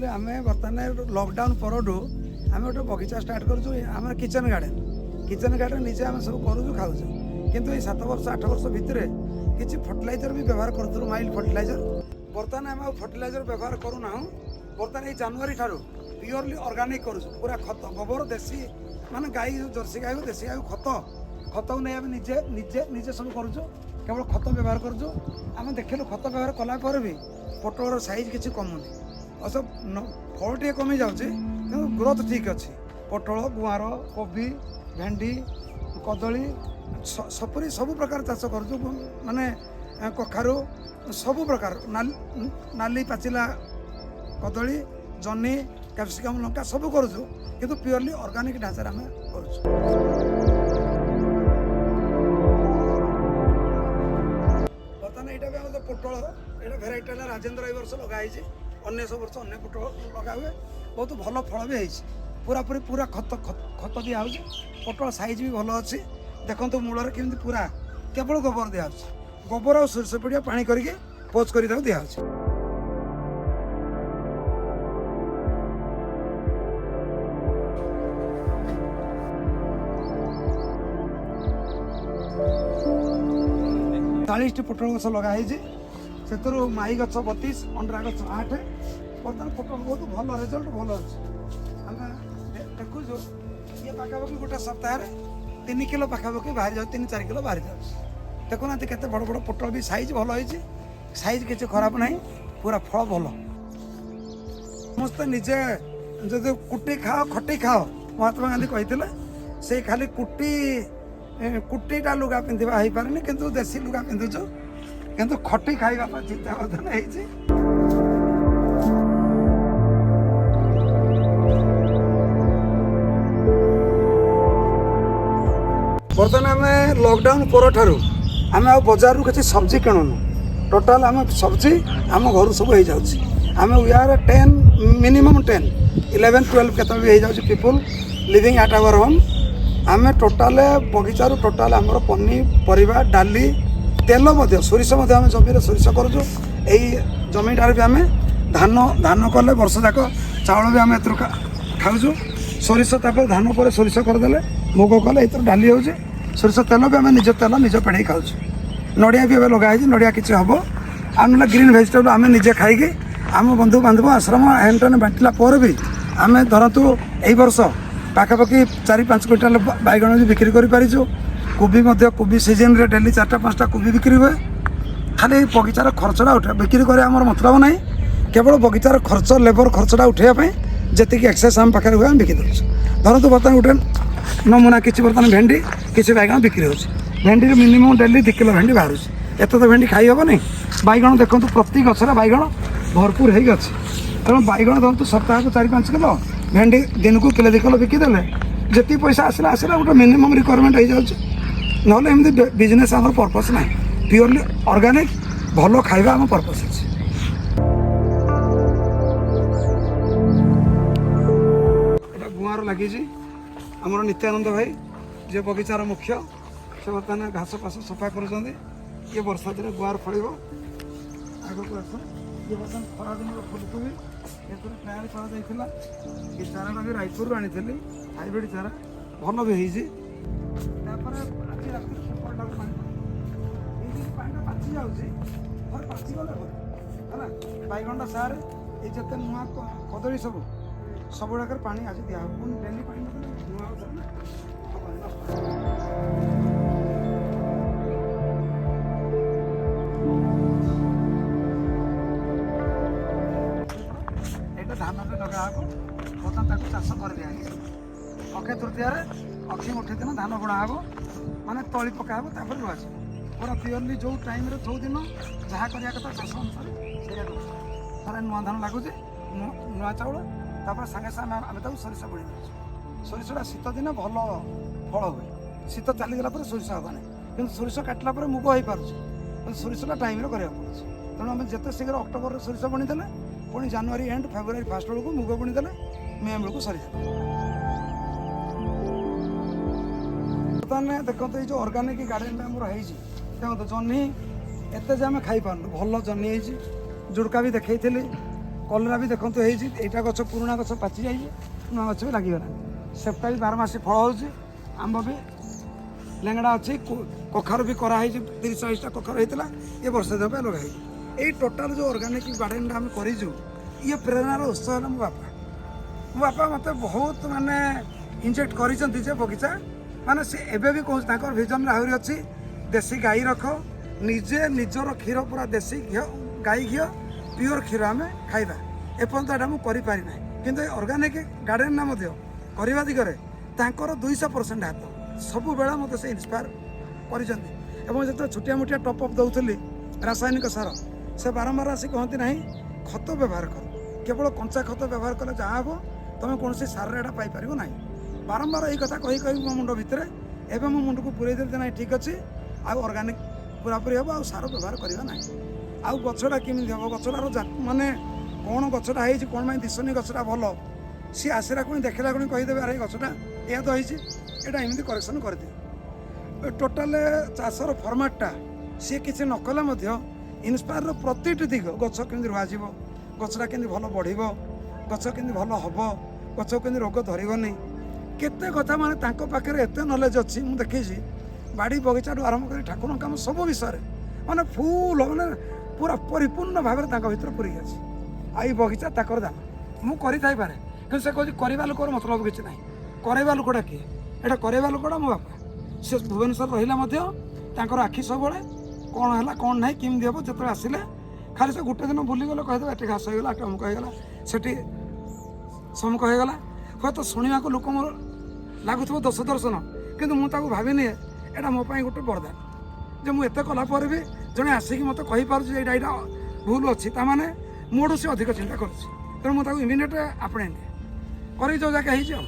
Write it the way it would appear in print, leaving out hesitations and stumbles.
Actually आम बर्तमान lockdown पर आम गोटे बगीचा स्टार्ट करूँ आम किचन गार्डन निजे आम सब करूँ खाऊ किंतु ये 7 वर्ष 8 वर्ष भितर किसी फर्टिलाइजर भी व्यवहार करूँ माइल्ड फर्टिलाइजर बर्तमान आम फर्टिलाइजर व्यवहार करूना बर्तमान ये जनवरी ठार प्योरली ऑर्गेनिक करूँ पूरा खत गोबर देसी माने गाई जर्सी गाई देसी गाई खत को नहीं आम निजे निजे निजे सब करूँ केवल खत व्यवहार करूँ आम देखिलु खत व्यवहार कला भी पोटल साइज किसी कमुनी अवश्य फल टे कमी जाऊँगी कि ग्रोथ ठीक अच्छी पोटल गुआर कोबी भेंडी कदली सपरी सब प्रकार चाष करूँ माने कखारू सब प्रकार नाली पाचिला कदली जन्नी कैप्सिकम लंका सब करूँ किंतु प्योरली ऑर्गेनिक ढांचा आम करूँ। बर्तमान यहाँ पोटल ये भेराइटी है राजेन्द्र ये वर्ष लगाई अन्य सब वर्ष अन्य पोटल लगा हुए बहुत भल फल भी पूरा पूरी पूरा खत खत दिया पोटल साइज भी भल अच्छी देखो मूल केमती पूरा केवल गोबर दिया गोबर और सोरष पड़िया पानी करके पोच कर दिया चालीस पोटल गछ लगाई से माई गछ 32 अंडा गछ 8 बर्तमान पोटल बहुत भल रिजल्ट भल अच्छे आम देखु ये पाखापाखि गोटे सप्ताह 3 किलो पाखापाखि बाहरी जाऊ 3-4 किलो बाहरी जाऊँ देखुना केते बड़ बड़ पोटल भी साइज भल होती साइज किसी खराब ना पूरा फल भल समस्ते निजे जो कुटी खाओ खटी खाओ महात्मा गांधी कहते से खाली कुटीटा लुगा पिंधा हो पारे किंतु देसी लुगा पिंधुच किंतु खटी खाइबा चिंता वर्धन है। बर्तमान आम लॉकडाउन पर ठारू आम बाजार रू किसी सब्जी किणुनु टोटाल आम सब्जी आम घर सब हो जाऊँ आम वी आर 10 मिनिमम 10 11 12 केत भी हो जाऊँ people living at our home आम टोटाल बगीचारू टोटाल आमर पनीपरिया डाली तेल सोरिष आम जमी सोरिष करूँ यही जमीटार भी आम धान धान कले वर्ष जाक चाउल भी आम ए खाऊँ सोरिष तापर धान पर सोरिष करदे मुग कले ये डाली हो सोरिष तेल भी आम निज तेल निज पेढ़े खाऊँ नड़िया भी लगाई नड़िया किसी हम आम ग्रीन भेजिटेबल आम निजे खाई आम बंधु बांधव आश्रम हेन टेन बांटला पर भी आम धरतु यही वर्ष पाखापाखि 4-5 क्विंटाल बैगण भी बिक्री कर कोबी सीजन रे डेली 4-5टा कोबी बिक्री हुए खाली बगीचार खर्चटा उठे बिक्री करे आम मतलब ना केवल बगीचार खर्च लेबर खर्चटा उठाइवाई जी एक्सेस आम पाखे हुए आम बिकी दूसरे धरतु बर्तमान गोटे नमूना किसी बर्तमान भेंडी किसी बैगण बिक्री हो भेंडी मिनिमम डेली 2 किलो भेंडी बाहर एत तो भेंडी खाई हेनी बैगण देखो प्रति गचर बैगण भरपूर हो तेणु बैगण धरतु सप्ताह को 4-5 किलो भेंडी दिन को 1-2 किलो बिकिदेले जी पैसा आसला आसला गोटे मिनिमम रिक्वायरमेंट हो जाऊँ ना एमती बिजनेस आम पर्पस ना प्योरली ऑर्गेनिक भल खाइबा आम पर्पस अच्छे। गुआर लगी आमर नित्यानंद भाई जे बगीचार मुख्य से बर्तमान घास पास सफा कर ये वर्षा दिन गुआर फल आग को आस ये बर्तमान खरा दिन फुलकोबी ये ट्रायल करा ये चारा भी रायपुर आनी हाइब्रिड चारा भल भी आज रात पानी पाची जाऊँगी पाची गले है बैगणटा सारे ये जिते नुआ कदली सब गुड़ाक पानी आज दिया डेली पानी धान में लगा बर्तमान चाष कर दिया अक्षय तृतीय अक्षी मुठी दिन धान बुणा हे माने तली पका हे रुआ पूरा प्योरली जो टाइम जो दिन जहाँ करवा कथा चाष अनुसार से नुआ धान लगुच नुआ चाउल तापर सागे सागे आम सोरिष बुणी दूँ सोरिषटा शीत दिन भल फल हुए शीत चलीगला सोरिष हेबानी कि सोरिष काटला मुग हो पारे सोरिषटा टाइम पड़े तेणु आम जिते शीघ्र अक्टोबर सोरिष बुणीदे पुणी जनवरी एंड फेब्रुआरी 1 बेलू मुग बुणीदे मे बेलू सरी बर्तमान देखो ये जो ऑर्गेनिक गार्डन देखो जन्नी एत जे आम खाई पार्नु भल जन्नी जुड़का भी देखी କଲରା ବି ଦେଖନ୍ତୁ ହେଇଛି, ଏଇଟା ଗଛ ପୁରୁଣା ଗଛ ପାଚି ଯାଇଛି, ନୂଆ ଗଛ ବି ଲାଗିଗଲାଣି। ସେପଟା ବି 12 ମାସ ଫଳ ହେଉଛି, ଆମ୍ବ ବି ଲେଙ୍ଗଡ଼ା ଅଛି, କଖାରୁ ବି କରାହେଇଛି, 30-40ଟା କଖାରୁ ହେଇଥିଲା, ଏ ବର୍ଷ ଦିନ ପାଇଁ ଲଗା ହେଇଛି। ଏଇ ଟୋଟାଲ ଯେଉଁ ଅର୍ଗାନିକ ଗାର୍ଡେନଟା ଆମେ କରିଛୁ, ଇଏ ପ୍ରେରଣାର ଉତ୍ସ ହେଲା ମୋ ବାପା। ମୋ ବାପା ମୋତେ ବହୁତ ମାନେ ଇଞ୍ଜେକ୍ଟ କରିଛନ୍ତି ଯେ ବଗିଚା ମାନେ ସେ ଏବେ ବି କହୁଛି, ତାଙ୍କର ଭିଜନରେ ଆହୁରି ଅଛି ଦେଶୀ ଗାଈ ରଖ, ନିଜେ ନିଜର କ୍ଷୀର ପୁରା ଦେଶୀ ଘିଅ, ଗାଈ ଘିଅ ପିଓର କ୍ଷୀର ଆମେ ଖାଇବା। ଏପର୍ଯ୍ୟନ୍ତ ଏଇଟା ମୁଁ କରିପାରି ନାହିଁ, କିନ୍ତୁ ଏ ଅର୍ଗାନିକ ଗାର୍ଡେନଟା ମଧ୍ୟ କରିବା ଦିଗରେ ତାଙ୍କର 200% ହାତ। ସବୁବେଳେ ମୋତେ ସେ ଇନ୍ସପାୟାର କରିଛନ୍ତି। ଏବଂ ଯେତେବେଳେ ଛୋଟିଆ ମୋଟିଆ ଟପ୍ ଅପ୍ ଦେଉଥିଲି ରାସାୟନିକ ସାର, ସେ ବାରମ୍ବାର ଆସି କହନ୍ତି ନାହିଁ ଖତ ବ୍ୟବହାର କର, କେବଳ କଞ୍ଚା ଖତ ବ୍ୟବହାର କଲେ ଯାହା ହେବ, ତୁମେ କୌଣସି ସାରରେ ଏଇଟା ପାଇପାରିବ ନାହିଁ। ବାରମ୍ବାର ଏଇ କଥା କହି କହି ମୋ ମୁଣ୍ଡ ଭିତରେ ଏବେ ମୋ ମୁଣ୍ଡକୁ ପୁରେଇ ଦେଲି ଯେ ନାହିଁ ଠିକ୍ ଅଛି, ଆଉ ଅର୍ଗାନିକ ପୁରାପୁରି ହେବ, ଆଉ ସାର ବ୍ୟବହାର କରିବା ନାହିଁ। ଆଉ ଗଛଟା କେମିତି ହେବ, ଗଛଟାର ମାନେ କ'ଣ ଗଛଟା ହେଇଛି, କ'ଣ ପାଇଁ ଦିଶୁନି ଗଛଟା ଭଲ, ସିଏ ଆସିଲା ପୁଣି ଦେଖିଲା ପୁଣି କହିଦେବେ ଆରେ ଏଇ ଗଛଟା ଏଇଆ ତ ହେଇଛି, ଏଇଟା ଏମିତି କରେକ୍ସନ୍ କରିଦିଅ। ଟୋଟାଲ ଚାଷର ଫର୍ମାଟଟା ସିଏ କିଛି ନ କଲେ ମଧ୍ୟ ଇନ୍ସପାୟାରର ପ୍ରତିଟି ଦିଗ, ଗଛ କେମିତି ରୁଆଯିବ, ଗଛଟା କେମିତି ଭଲ ବଢ଼ିବ, ଗଛ କେମିତି ଭଲ ହେବ, ଗଛ କେମିତି ରୋଗ ଧରିବନି, କେତେ କଥା ମାନେ ତାଙ୍କ ପାଖରେ ଏତେ ନଲେଜ ଅଛି। ମୁଁ ଦେଖିଛି ବାଡ଼ି ବଗିଚାଠୁ ଆରମ୍ଭ କରି ଠାକୁରଙ୍କ କାମ ସବୁ ବିଷୟରେ ମାନେ ଫୁଲ ମାନେ ପୁରା ପରିପୂର୍ଣ୍ଣ ଭାବରେ ତାଙ୍କ ଭିତରେ ପୁରେଇ ଅଛି। ଆଉ ଏଇ ବଗିଚା ତାଙ୍କର ଦାନ ମୁଁ କରିଥାଇପାରେ, କିନ୍ତୁ ସେ କହୁଛି କରିବା ଲୋକର ମତଲବ କିଛି ନାହିଁ। କରେଇବା ଲୋକଟା କିଏ? ଏଇଟା କରେଇବା ଲୋକଟା ମୋ ବାପା। ସେ ଭୁବନେଶ୍ୱର ରହିଲା ମଧ୍ୟ ତାଙ୍କର ଆଖି ସବୁବେଳେ କ'ଣ ହେଲା କ'ଣ ନାହିଁ କେମିତି ହେବ, ଯେତେବେଳେ ଆସିଲେ ଖାଲି ସେ ଗୋଟେ ଦିନ ବୁଲିଗଲେ କହିଦେବେ ଏଠି ଘାସ ହେଇଗଲା, ଏଠି ଅମୁକ ହେଇଗଲା, ସେଠି ସମୁକ ହେଇଗଲା। ହୁଏତ ଶୁଣିବାକୁ ଲୋକ ମୋର ଲାଗୁଥିବ ଦୋଷ ଦର୍ଶନ, କିନ୍ତୁ ମୁଁ ତାକୁ ଭାବିନି ଏଇଟା ମୋ ପାଇଁ ଗୋଟେ ବରଦାନ ଯେ ମୁଁ ଏତେ କଲା ପରେ ବି ଜଣେ ଆସିକି ମୋତେ କହିପାରୁଛି ଯେ ଏଇଟା ଭୁଲ ଅଛି, ତାମାନେ ମୋଠୁ ସେ ଅଧିକ ଚିନ୍ତା କରୁଛି। ତେଣୁ ମୁଁ ତାକୁ ଇମିଡ଼ିଏଟ୍ ଆପଣେଇ ନିଏ, କରିକି ଯେଉଁ ଜାଗା ହେଇଛି ଆଉ।